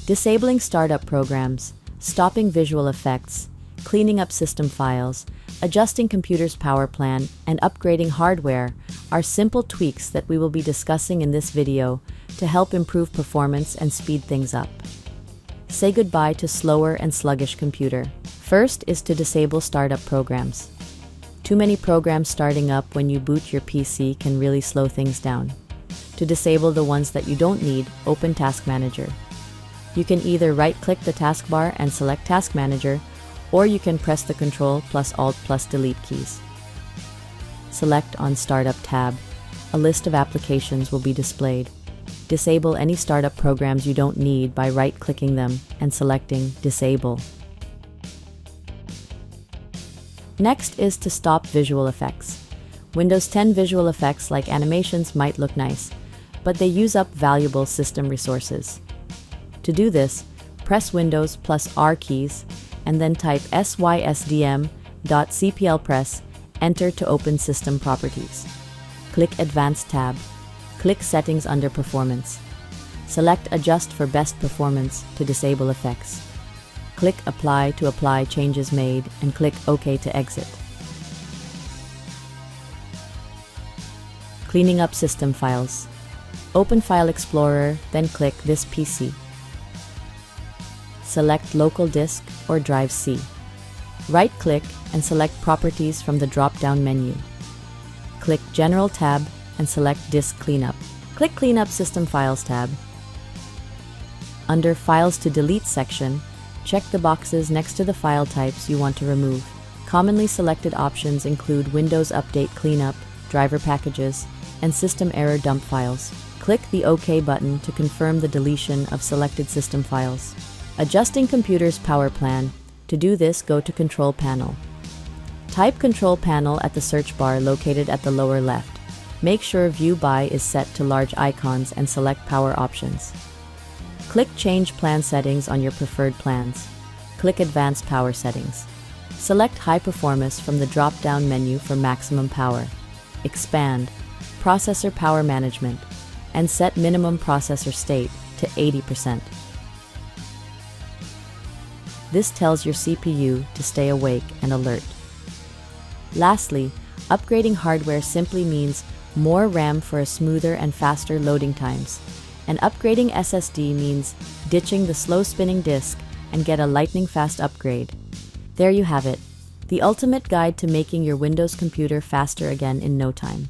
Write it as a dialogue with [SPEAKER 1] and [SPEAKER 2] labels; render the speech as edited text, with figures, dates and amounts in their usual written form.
[SPEAKER 1] Disabling startup programs, stopping visual effects, cleaning up system files, adjusting computer's power plan, and upgrading hardware are simple tweaks that we will be discussing in this video to help improve performance and speed things up. Say goodbye to slower and sluggish computer. First is to disable startup programs. Too many programs starting up when you boot your PC can really slow things down. To disable the ones that you don't need, open Task Manager. You can either right-click the taskbar and select Task Manager, or you can press the Ctrl plus Alt plus Delete keys. Select on Startup tab. A list of applications will be displayed. Disable any startup programs you don't need by right-clicking them and selecting Disable. Next is to stop visual effects. Windows 10 visual effects like animations might look nice, but they use up valuable system resources. To do this, press Windows plus R keys and then type sysdm.cpl, press Enter to open System Properties. Click Advanced tab. Click Settings under Performance. Select Adjust for best performance to disable effects. Click Apply to apply changes made and click OK to exit. Cleaning up system files. Open File Explorer, then click This PC. Select Local Disk or Drive C. Right-click and select Properties from the drop-down menu. Click General tab and select Disk Cleanup. Click Clean Up System Files tab. Under Files to Delete section, check the boxes next to the file types you want to remove. Commonly selected options include Windows Update Cleanup, driver packages, and system error dump files. Click the OK button to confirm the deletion of selected system files. Adjusting computer's power plan. To do this, go to Control Panel. Type Control Panel at the search bar located at the lower left. Make sure View By is set to large icons and select Power Options. Click Change Plan Settings on your preferred plans. Click Advanced Power Settings. Select High Performance from the drop-down menu for maximum power. Expand Processor Power Management and set minimum processor state to 80%. This tells your CPU to stay awake and alert. Lastly, upgrading hardware simply means more RAM for a smoother and faster loading times, and upgrading SSD means ditching the slow-spinning disk and get a lightning-fast upgrade. There you have it, the ultimate guide to making your Windows computer faster again in no time.